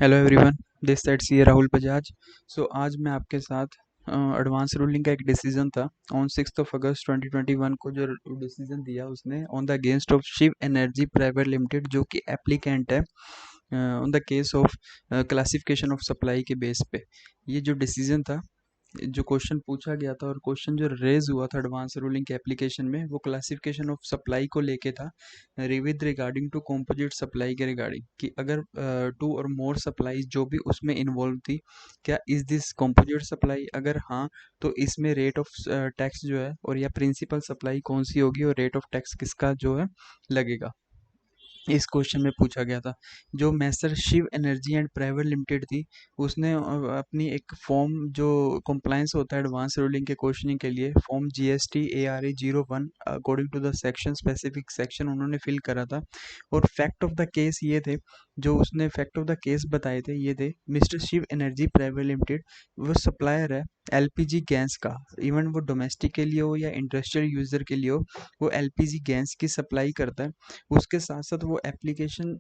Hello everyone, this side सी राहुल बजाज। आज मैं आपके साथ एडवांस रूलिंग का एक डिसीजन था ऑन 6 अगस्त 2021 को। जो डिसीजन दिया उसने on the against of Shiv energy private limited, जो कि एप्लीकेंट है on the case of classification of supply के बेस पे। ये जो डिसीजन था, जो क्वेश्चन पूछा गया था और क्वेश्चन जो रेज हुआ था एडवांस रूलिंग के एप्लीकेशन में, वो क्लासिफिकेशन ऑफ सप्लाई को लेके था, with regarding to composite supply के रिगार्डिंग कि अगर टू और मोर सप्लाई जो भी उसमें इन्वॉल्व थी, क्या इज दिस कंपोजिट सप्लाई? अगर हाँ, तो इसमें रेट ऑफ टैक्स जो है और या प्रिंसिपल सप्लाई कौन सी होगी और रेट ऑफ टैक्स किसका जो है लगेगा, इस क्वेश्चन में पूछा गया था। जो Messrs Shiv energy and private limited थी, उसने अपनी एक फॉर्म जो कंप्लायंस होता है एडवांस रूलिंग के क्वेश्चनिंग के लिए, form GST ARA 01 according to the section specific section उन्होंने फिल करा था। और फैक्ट ऑफ द केस ये थे, जो उसने फैक्ट ऑफ द केस बताए थे ये थे, mister Shiv energy private limited वो सप्लायर है LPG गैस का। इवन वो डोमेस्टिक के लिए हो या इंडस्ट्रियल यूजर के लिए हो, वो LPG गैस की सप्लाई करता है। उसके साथ साथ वो एप्लीकेशन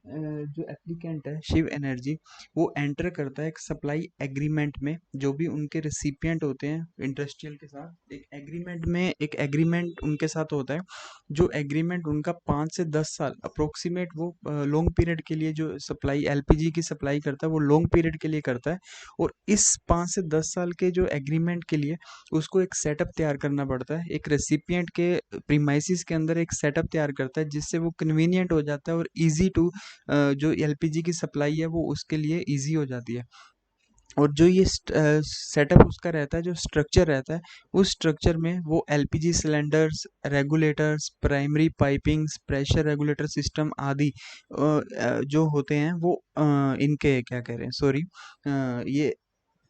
जो एप्लीकेंट है शिव एनर्जी, वो एंटर करता है एक सप्लाई एग्रीमेंट में। जो भी उनके रिसिपिएंट होते हैं इंडस्ट्रियल के साथ, एक एग्रीमेंट उनके साथ होता है। जो एग्रीमेंट उनका 5 से 10 साल अप्रोक्सीमेट, वो लॉन्ग पीरियड के लिए जो सप्लाई LPG की सप्लाई करता है, वो लॉन्ग पीरियड के लिए करता है। और इस 5 से 10 साल के जो एग्रीमेंट के लिए उसको एक सेटअप तैयार करना पड़ता है, एक रेसिपिएंट के प्रीमाइसिस के अंदर एक सेटअप तैयार करता है, जिससे वो कन्वीनियंट हो जाता है और इजी टू जो LPG की सप्लाई है वो उसके लिए इजी हो जाती है। और जो ये सेटअप उसका रहता है, जो स्ट्रक्चर रहता है, उस स्ट्रक्चर में वो LPG cylinders, regulators, primary pipings, pressure regulator system आदि जो होते हैं वो इनके क्या कह रहे हैं, सॉरी, ये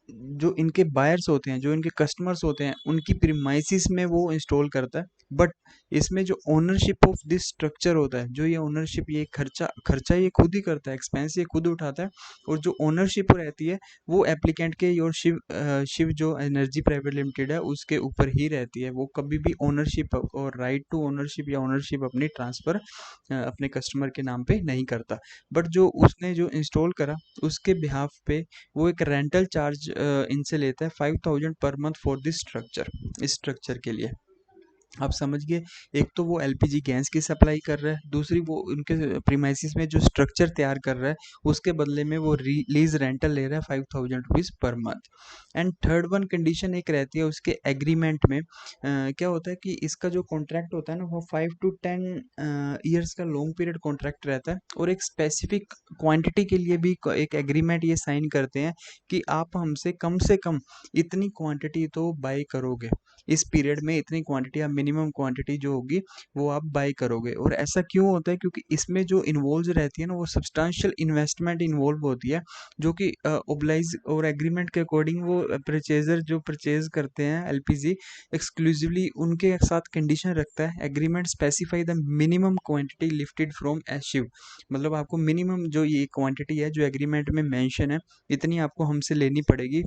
जो इनके बायर्स होते हैं, जो इनके कस्टमर्स होते हैं, उनकी प्रीमाइसिस में वो इंस्टॉल करता है। बट इसमें जो ओनरशिप ऑफ दिस स्ट्रक्चर होता है, जो ये ओनरशिप, ये खर्चा खर्चा ये खुद ही करता है, एक्सपेंस ये खुद उठाता है। और जो ओनरशिप रहती है वो एप्लीकेंट के और शिव जो एनर्जी प्राइवेट लिमिटेड है उसके ऊपर ही रहती है। वो कभी भी ओनरशिप और राइट टू ओनरशिप या ओनरशिप अपनी ट्रांसफ़र अपने कस्टमर के नाम पे नहीं करता। बट जो उसने जो इंस्टॉल करा, उसके बिहाफ पे वो एक रेंटल चार्ज इनसे लेता है 5000 per month for this structure, इस स्ट्रक्चर के लिए। आप समझ गए, एक तो वो LPG गैस की सप्लाई कर रहा है, दूसरी वो उनके प्रीमाइसिस में जो स्ट्रक्चर तैयार कर रहा है, उसके बदले में वो लीज रेंटल ले रहा है 5000 rupees per month. And third one condition एक रहती है उसके एग्रीमेंट में, क्या होता है कि इसका जो कॉन्ट्रैक्ट होता है ना, वो 5 to 10 ईयर्स का लॉन्ग पीरियड कॉन्ट्रैक्ट रहता है। और एक स्पेसिफिक क्वांटिटी के लिए भी एक एग्रीमेंट ये साइन करते हैं कि आप हमसे कम से कम इतनी क्वांटिटी तो बाई करोगे, इस पीरियड में इतनी क्वांटिटी, या मिनिमम क्वांटिटी जो होगी वो आप बाय करोगे। और ऐसा क्यों होता है? क्योंकि इसमें जो इन्वॉल्व रहती है ना, वो सब्सटेंशियल इन्वेस्टमेंट इन्वॉल्व होती है, जो कि ओब्लाइज और एग्रीमेंट के अकॉर्डिंग वो परचेजर जो परचेज करते हैं LPG एक्सक्लूसिवली, उनके साथ कंडीशन रखता है agreement, specify the minimum quantity lifted from Ashiv. मतलब आपको मिनिमम जो ये क्वांटिटी है जो एग्रीमेंट में मेंशन है, इतनी आपको हमसे लेनी पड़ेगी।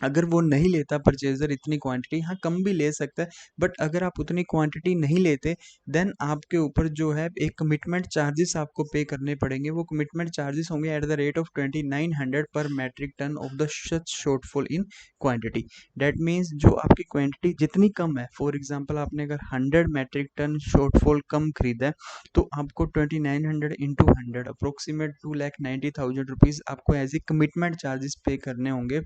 अगर वो नहीं लेता परचेज़र इतनी क्वांटिटी, हाँ कम भी ले सकता है, बट अगर आप उतनी क्वांटिटी नहीं लेते, देन आपके ऊपर जो है एक कमिटमेंट चार्जेस आपको पे करने पड़ेंगे। वो कमिटमेंट चार्जेस होंगे at the rate of 2900 per metric ton of the such shortfall in quantity. That means जो आपकी क्वांटिटी जितनी कम है, फॉर एग्जांपल आपने अगर 100 मेट्रिक टन शॉर्टफॉल कम खरीदा है, तो आपको 2900 इंटू 100 अप्रोक्सीमेट 2,90,000 रुपीज़ आपको एज ए कमिटमेंट चार्जेस पे करने होंगे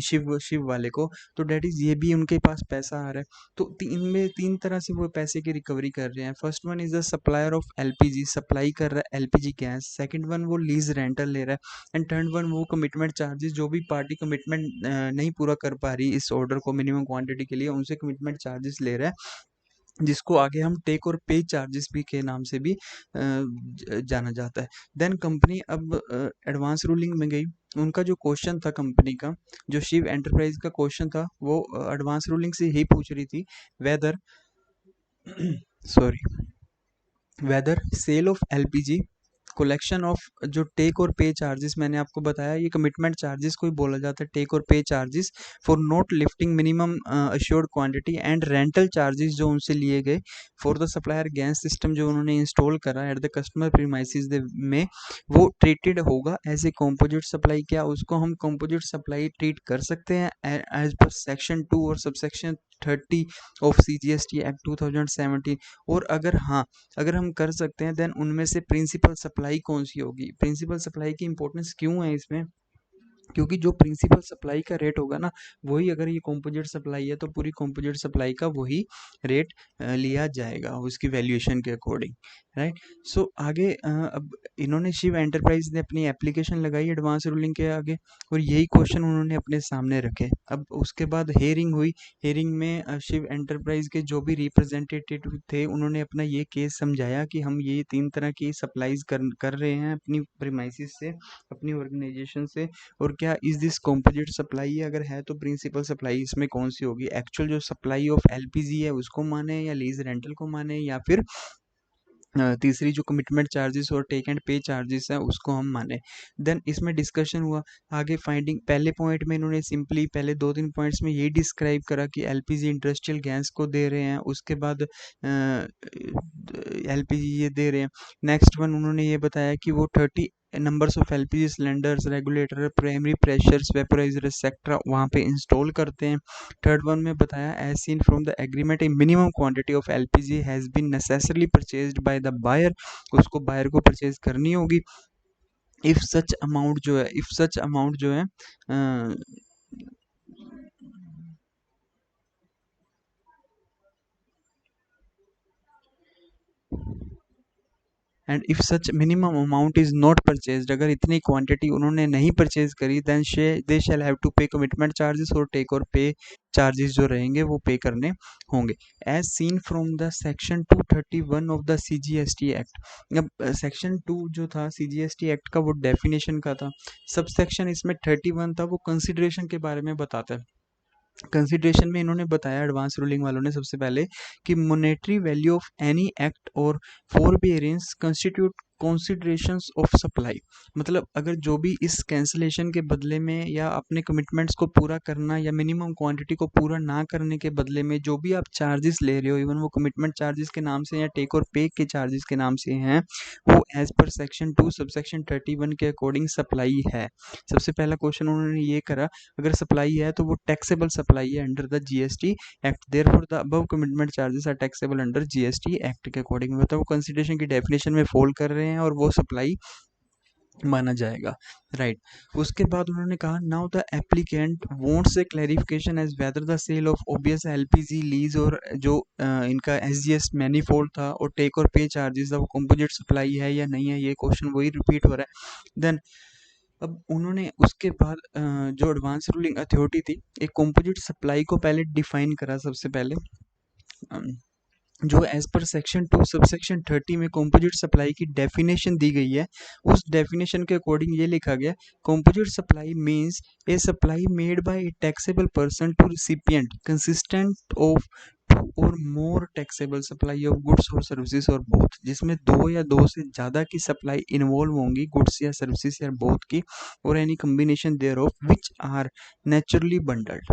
शिव शिव वाले को। तो डैट इज ये भी उनके पास पैसा आ रहा है। तो तीन तरह से वो पैसे की रिकवरी कर रहे हैं। First one is the supplier of LPG, supply कर रहा है LPG गैस। सेकंड वन वो लीज रेंटल ले रहा है। एंड थर्ड वन वो कमिटमेंट चार्जेस, जो भी पार्टी कमिटमेंट नहीं पूरा कर पा रही इस ऑर्डर को मिनिमम क्वांटिटी के लिए, उनसे कमिटमेंट चार्जेस ले रहा है, जिसको आगे हम टेक और पे चार्जेस भी के नाम से भी जाना जाता है। देन कंपनी अब एडवांस रूलिंग में गई। उनका जो क्वेश्चन था कंपनी का, जो शिव एंटरप्राइज का क्वेश्चन था, वो एडवांस रूलिंग से ही पूछ रही थी, whether sorry, whether sale of LPG collection of जो टेक और पे चार्जेस मैंने आपको बताया, ये कमिटमेंट चार्जेस को ही बोला जाता है, टेक और pay charges for not lifting minimum assured quantity, and rental charges जो उनसे लिए गए for the supplier gas system जो उन्होंने इंस्टॉल करा एट द कस्टमर प्रीमाइसिस में, वो ट्रीटेड होगा एज ए कॉम्पोजिट सप्लाई। क्या उसको हम कॉम्पोजिट सप्लाई ट्रीट कर सकते हैं एज पर सेक्शन 2 और सबसेक्शन 30 ऑफ CGST एक्ट 2017? और अगर हाँ, अगर हम कर सकते हैं, देन उनमें से प्रिंसिपल सप्लाई कौन सी होगी? प्रिंसिपल सप्लाई की इंपॉर्टेंस क्यों है इसमें? क्योंकि जो प्रिंसिपल सप्लाई का रेट होगा ना, वही अगर ये कॉम्पोजिट सप्लाई है तो पूरी कॉम्पोजिट सप्लाई का वही रेट लिया जाएगा उसकी वैल्यूएशन के अकॉर्डिंग, राइट। सो आगे अब इन्होंने शिव एंटरप्राइज ने अपनी एप्लीकेशन लगाई एडवांस रूलिंग के आगे, और यही क्वेश्चन उन्होंने अपने सामने रखे। अब उसके बाद हेयरिंग हुई। हेयरिंग में शिव एंटरप्राइज के जो भी रिप्रेजेंटेटिव थे, उन्होंने अपना ये केस समझाया कि हम ये 3 तरह की सप्लाईज कर रहे हैं अपनी प्रीमाइसिस से, अपनी ऑर्गेनाइजेशन से, और क्या इज दिस कॉम्पोजिट सप्लाई है? अगर है तो प्रिंसिपल सप्लाई इसमें कौन सी होगी? एक्चुअल जो सप्लाई ऑफ एलपीजी है उसको माने, या लीज रेंटल को माने, या फिर तीसरी जो कमिटमेंट चार्जेस और टेक एंड पे चार्जेस है उसको हम माने? देन इसमें डिस्कशन हुआ आगे। फाइंडिंग, पहले पॉइंट में इन्होंने सिंपली पहले 2-3 पॉइंट्स में यही डिस्क्राइब करा कि एलपीजी इंडस्ट्रियल गैस को दे रहे हैं, उसके बाद एलपीजी ये दे रहे हैं। नेक्स्ट वन उन्होंने ये बताया कि वो 30 numbers of LPG cylinders, regulator, primary pressures, vaporiser etcetera वहाँ पे इंस्टॉल करते हैं। थर्ड वन में बताया as seen from the agreement a minimum quantity of LPG has been necessarily purchased by the buyer, उसको बायर को परचेज करनी होगी। इफ सच अमाउंट जो है, इफ सच अमाउंट जो है and if such minimum amount is not purchased, अगर इतनी क्वांटिटी उन्होंने नहीं परचेज करी, then they shall have to pay commitment charges, और टेक और पे चार्जेस जो रहेंगे वो पे करने होंगे as seen from the section 231 of the CGST act. अब सेक्शन 2 जो था CGST एक्ट का, वो डेफिनेशन का था। सब सेक्शन इसमें 31 था, वो कंसिडरेशन के बारे में बताता है। कंसिडरेशन में इन्होंने बताया एडवांस रूलिंग वालों ने सबसे पहले कि monetary value of any act और फॉरबियरेंस कंस्टिट्यूट कंसिडरेशंस ऑफ सप्लाई। मतलब अगर जो भी इस कैंसिलेशन के बदले में, या अपने कमिटमेंट्स को पूरा करना, या मिनिमम क्वांटिटी को पूरा ना करने के बदले में जो भी आप चार्जेस ले रहे हो, इवन वो कमिटमेंट चार्जेस के नाम से या टेक और पे के चार्जेस के नाम से हैं, वो एज पर सेक्शन 2 सबसेक्शन 31 के अकॉर्डिंग सप्लाई है। सबसे पहला क्वेश्चन उन्होंने ये करा, अगर सप्लाई है तो वो टैक्सेबल सप्लाई है under the GST act, therefore the above commitment charges are taxable under GST act के अकॉर्डिंग। मतलब वो कंसिडरेशन की डेफिनेशन में फॉल कर रहे हैं और वो सप्लाई माना जाएगा, राइट। उसके बाद उन्होंने कहा now the applicant wants a clarification as whether the sale of OBS LPG lease, और जो इनका एसजीएस मैनीफोल्ड था और टेक और पे चार्जेस था, वो कंपोजिट सप्लाई है या नहीं है, ये क्वेश्चन वही रिपीट हो रहा है। देन अब उन्होंने उसके बाद जो एडवांस रूलिंग अथॉरिटी थी, एक कंपोजिट सप्लाई को पहले डिफाइन करा सबसे पहले। अम, जो एज पर सेक्शन 2 सबसेक्शन 30 में कंपोजिट सप्लाई की डेफिनेशन दी गई है, उस डेफिनेशन के अकॉर्डिंग ये लिखा गया, composite supply means a supply made by a taxable person to recipient consistent of two or more taxable supply of goods or services or both, जिसमें दो या दो से ज़्यादा की सप्लाई इन्वॉल्व होंगी, गुड्स या सर्विसेज या बोथ की, or any combination thereof which are naturally bundled.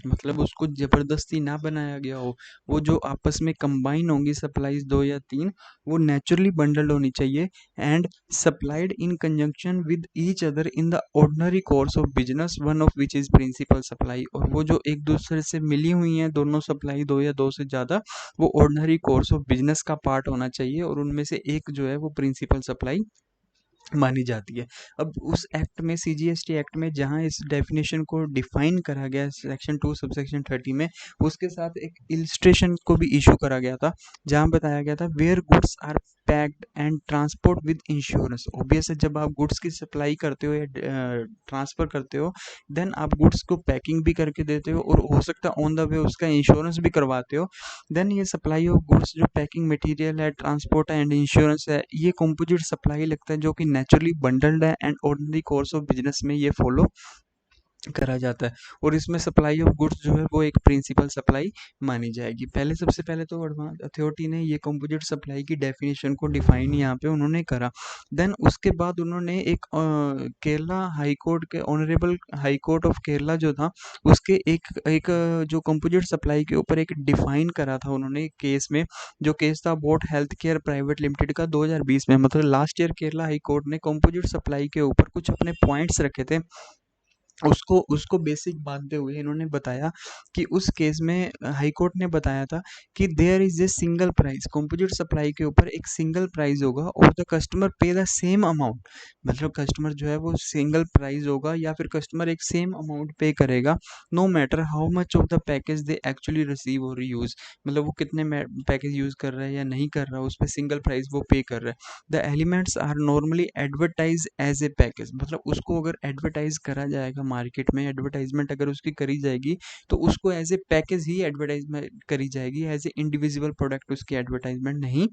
मतलब उसको ज़बरदस्ती ना बनाया गया हो, वो जो आपस में कंबाइन होंगी सप्लाईज 2 या 3, वो नेचुरली बंडल्ड होनी चाहिए, and supplied in conjunction with each other in the ordinary course of business, one of which is principal supply. और वो जो एक दूसरे से मिली हुई हैं दोनों सप्लाई, 2 या 2 से ज़्यादा, वो ऑर्डिनरी कोर्स ऑफ बिजनेस का पार्ट होना चाहिए, और उनमें से एक जो है वो प्रिंसिपल सप्लाई मानी जाती है। अब उस एक्ट में, सीजीएसटी एक्ट में, जहां इस डेफिनेशन को डिफाइन करा गया सेक्शन 2 सबसेक्शन 30 में, उसके साथ एक इलिस्ट्रेशन को भी इशू करा गया था, जहां बताया गया था where goods are packed and transport with insurance. Obvious है, जब आप गुड्स की सप्लाई करते हो या ट्रांसफर करते हो, देन आप गुड्स को पैकिंग भी करके देते हो, और हो सकता है ऑन द वे उसका इंश्योरेंस भी करवाते हो। देन ये सप्लाई ऑफ गुड्स, जो पैकिंग मटेरियल है, ट्रांसपोर्ट है एंड इंश्योरेंस है, ये कंपोजिट सप्लाई लगता है, जो कि नेचुरली बंडल्ड है, and ordinary course of business में ये फॉलो करा जाता है। और इसमें सप्लाई ऑफ गुड्स जो है वो एक प्रिंसिपल सप्लाई मानी जाएगी। पहले सबसे पहले तो एडवांस अथॉरिटी ने ये कंपोजिट सप्लाई की डेफिनेशन को डिफाइन यहाँ पे उन्होंने करा। देन उसके बाद उन्होंने एक केरला हाई कोर्ट के honourable high court of Kerala जो था उसके एक एक जो कंपोजिट सप्लाई के ऊपर एक डिफाइन करा था उन्होंने केस में। जो केस था boat health care private limited का 2020 में, मतलब last year Kerala high court ने कंपोजिट सप्लाई के ऊपर कुछ अपने पॉइंट्स रखे थे। उसको उसको बेसिक मानते हुए इन्होंने बताया कि उस केस में हाई कोर्ट ने बताया था कि there is a single price, composite supply के ऊपर एक सिंगल प्राइस होगा और the customer pay the same amount. मतलब कस्टमर जो है वो सिंगल प्राइस होगा या फिर कस्टमर एक सेम अमाउंट पे करेगा, no matter how much of the package they actually receive और यूज। मतलब वो कितने पैकेज यूज कर रहा है या नहीं कर रहा है, उस पर सिंगल प्राइस वो पे कर रहा है। The elements are normally advertise as a package. मतलब उसको अगर एडवर्टाइज करा जाएगा मार्केट में, एडवर्टाइजमेंट अगर उसकी करी जाएगी तो उसको एज ए पैकेज ही एडवर्टाइजमेंट करी जाएगी, एज ए इंडिविजुअल प्रोडक्ट उसकी एडवर्टाइजमेंट नहीं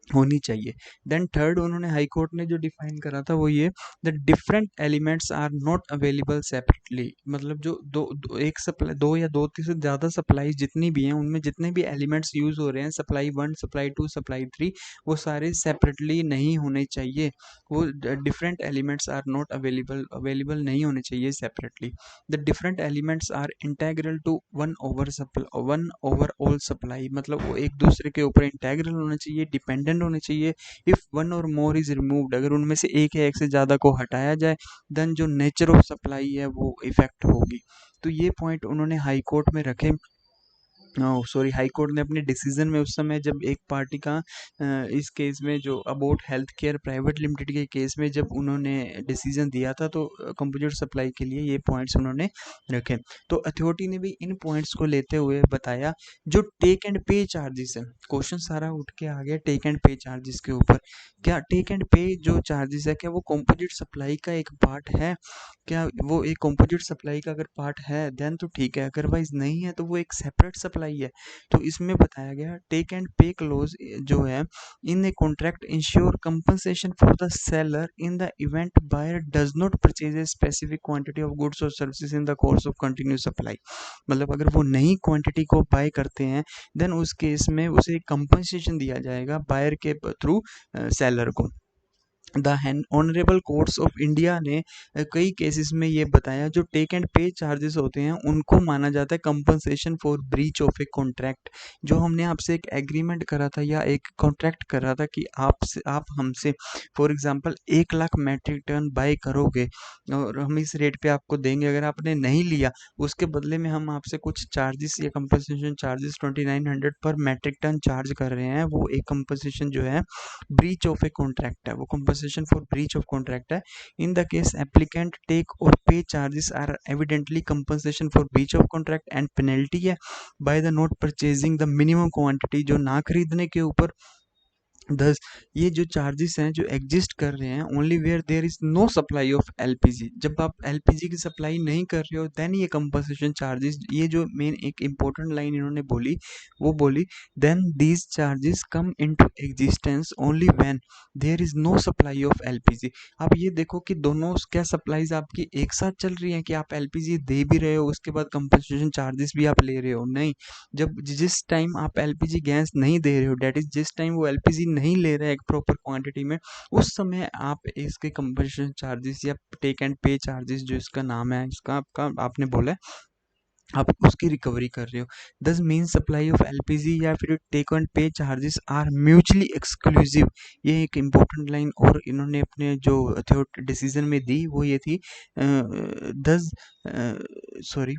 होनी चाहिए। देन थर्ड उन्होंने हाई कोर्ट ने जो डिफाइन करा था वो ये, the different elements are not available separately. मतलब जो एक सप्लाई, दो या दो से ज़्यादा सप्लाई जितनी भी हैं उनमें जितने भी एलिमेंट्स यूज़ हो रहे हैं, supply one supply two supply three, वो सारे सेपरेटली नहीं होने चाहिए। वो different elements are not available नहीं होने चाहिए separately. The different elements are integral to one overall supply. मतलब वो एक दूसरे के ऊपर इंटेग्रल होना चाहिए, डिपेंडेंट होने चाहिए। इफ वन और मोर इज रिमूव्ड, अगर उनमें से एक या एक से ज़्यादा को हटाया जाए देन जो नेचर ऑफ सप्लाई है वो इफेक्ट होगी। तो ये पॉइंट उन्होंने हाई कोर्ट में रखे। सॉरी, हाई कोर्ट ने अपने डिसीजन में उस समय जब एक पार्टी का इस केस में जो about health care private limited के केस में जब उन्होंने डिसीजन दिया था तो कंप्यूटर सप्लाई के लिए ये पॉइंट्स उन्होंने रखे। तो अथॉरिटी ने भी इन पॉइंट्स को लेते हुए बताया जो टेक एंड पे चार्जेस है। क्वेश्चन सारा उठ के आ गया टेक एंड पे चार्जेस के ऊपर। क्या टेक एंड पे जो चार्जेस है क्या वो कंपोजिट सप्लाई का एक पार्ट है? क्या वो एक कंपोजिट सप्लाई का अगर पार्ट है देन तो ठीक है, अदरवाइज नहीं है तो वो एक सेपरेट सप्लाई है। तो इसमें बताया गया टेक एंड पे क्लोज जो है, in a contract ensure compensation for the seller in the event buyer does not purchase a specific quantity of goods or services in the course of continue supply. मतलब अगर वो नई quantity को bye करते हैं then उस case में उसे कंपनसेशन दिया जाएगा बायर के थ्रू सेलर को। The honourable courts of India ने कई केसेस में ये बताया जो टेक एंड पे चार्जेस होते हैं उनको माना जाता है compensation for breach of a contract. जो हमने आपसे एक एग्रीमेंट करा था या एक कॉन्ट्रैक्ट करा था कि आप हमसे for example 1 lakh metric ton buy करोगे और हम इस रेट पे आपको देंगे, अगर आपने नहीं लिया उसके बदले में हम आपसे कुछ चार्जेस या कंपनसेशन चार्जेस 2900 पर मैट्रिक टन चार्ज कर रहे हैं, वो एक कंपनसेशन जो है ब्रीच ऑफ ए कॉन्ट्रैक्ट है, वो compensation for breach of contract है। In the case applicant take और pay charges are evidently compensation for breach of contract and penalty है by the not purchasing the minimum quantity, जो ना खरीदने के ऊपर। दस, ये जो चार्जेस हैं जो एग्जिस्ट कर रहे हैं only where there is no supply of LPG. जब आप एलपीजी की सप्लाई नहीं कर रहे हो देन ये कंपनसेशन चार्जेस, ये जो मेन एक इंपॉर्टेंट लाइन इन्होंने बोली वो बोली, then these charges come into existence only when there is no supply of LPG. आप ये देखो कि दोनों क्या सप्लाईज आपकी एक साथ चल रही हैं कि आप एलपीजी दे भी रहे हो उसके बाद कंपनसेशन चार्जेस भी आप ले रहे हो? नहीं। जब जिस टाइम आप एलपीजी गैस नहीं दे रहे हो, डेट इज जिस टाइम वो एलपीजी नहीं ले रहा है एक प्रॉपर क्वांटिटी में, उस समय आप इसके कंपनसेशन चार्जेस या टेक एंड पे चार्जेस जो इसका नाम है इसका आपका आपने बोला है आप उसकी रिकवरी कर रहे हो। दस मीन सप्लाई ऑफ एलपीजी या फिर take and pay charges are mutually exclusive. ये एक इम्पोर्टेंट लाइन और इन्होंने अपने जो डिसीजन में दी वो ये थी, दस sorry,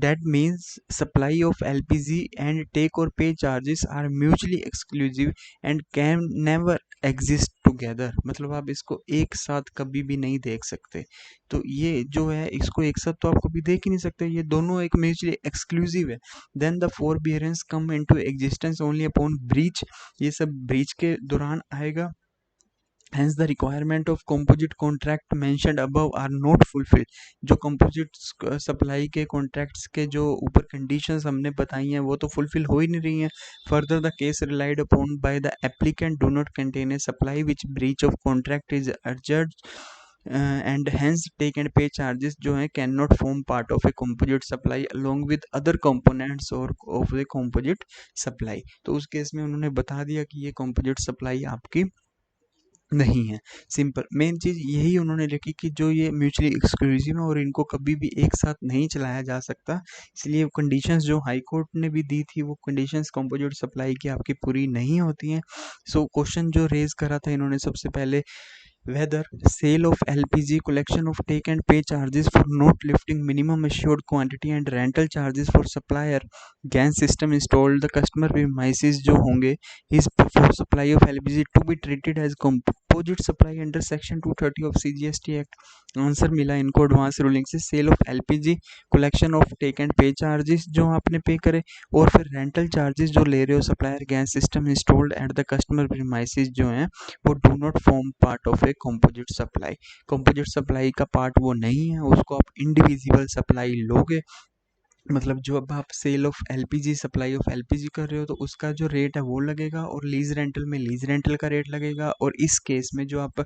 that means supply of LPG and take or pay charges are mutually exclusive and can never exist together। मतलब आप इसको एक साथ कभी भी नहीं देख सकते। तो ये जो है इसको एक साथ तो आप कभी देख ही नहीं सकते, ये दोनों एक म्यूचुअली एक्सक्लूसिव है। Then the forbearance come into existence only upon breach, ये सब ब्रीच के दौरान आएगा। Hence the requirement of composite contract mentioned above are not fulfilled। जो composite सप्लाई के कॉन्ट्रैक्ट्स के जो ऊपर कंडीशंस हमने बताई हैं वो तो फुलफिल हो ही नहीं रही हैं। Further the case relied upon by the applicant do not contain a supply which breach of contract is urged and hence take and pay charges जो है can not form part of a composite supply along with other components or of a composite supply. तो उस case में उन्होंने बता दिया कि ये कंपोजिट सप्लाई आपकी नहीं है। सिंपल मेन चीज़ यही उन्होंने लिखी कि जो ये म्यूचुअली एक्सक्लूसिव है और इनको कभी भी एक साथ नहीं चलाया जा सकता, इसलिए कंडीशंस जो हाई कोर्ट ने भी दी थी वो कंडीशंस कंपोजिट सप्लाई की आपकी पूरी नहीं होती हैं। सो क्वेश्चन जो रेज करा था इन्होंने सबसे पहले, whether sale of LPG, collection of take and pay charges for not lifting minimum assured quantity and rental charges for supplier gas system installed the customer premises जो होंगे is for supply of LPG to be treated as composite supply under section 230 of CGST Act। Answer मिला इनको advance ruling से, sale of LPG, collection of take and pay charges जो आपने पे करे, और फिर रेंटल चार्जेस जो ले रहे हो supplier gas system installed at the customer premises जो हैं वो do not form part of a composite supply. Composite supply का पार्ट वो नहीं है, उसको आप इंडिविजुअल सप्लाई लोगे। मतलब जो अब आप sale of LPG, supply of LPG कर रहे हो तो उसका जो रेट है वो लगेगा, और लीज रेंटल में लीज रेंटल का रेट लगेगा, और इस केस में जो आप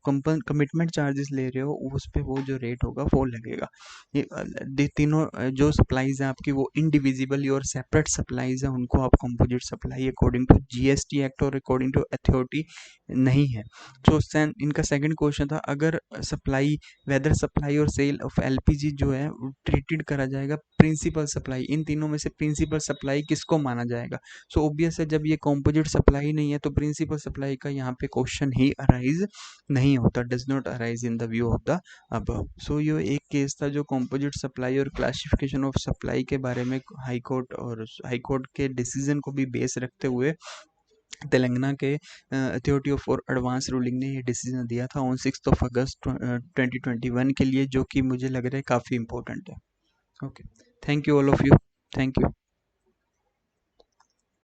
कमिटमेंट चार्जेस ले रहे हो उस पे वो जो रेट होगा वो लगेगा। ये तीनों जो सप्लाईज हैं आपकी वो इंडिविजिबल और सेपरेट सप्लाईज हैं, उनको आप composite supply according to GST act और अकॉर्डिंग टू अथॉरिटी नहीं है। तो इनका सेकंड क्वेश्चन था, अगर सप्लाई वेदर सप्लाई और सेल ऑफ एलपीजी जो है ट्रीटेड करा जाएगा प्रिंसिपल सप्लाई, इन तीनों में से प्रिंसिपल सप्लाई किसको माना जाएगा। सो ऑब्वियस है जब ये कॉम्पोजिट सप्लाई नहीं है तो प्रिंसिपल सप्लाई का यहाँ पे क्वेश्चन ही अराइज नहीं होता, does not arise in the view of the above. So ये एक केस था जो कॉम्पोजिट सप्लाई और क्लासिफिकेशन ऑफ सप्लाई के बारे में हाई कोर्ट के डिसीजन को भी बेस रखते हुए तेलंगाना के authority of for advance ruling ने ये डिसीजन दिया था ऑन 6 अगस्त 2021 के लिए, जो कि मुझे लग रहा है काफ़ी इंपॉर्टेंट है। Okay, thank you all of you, thank you.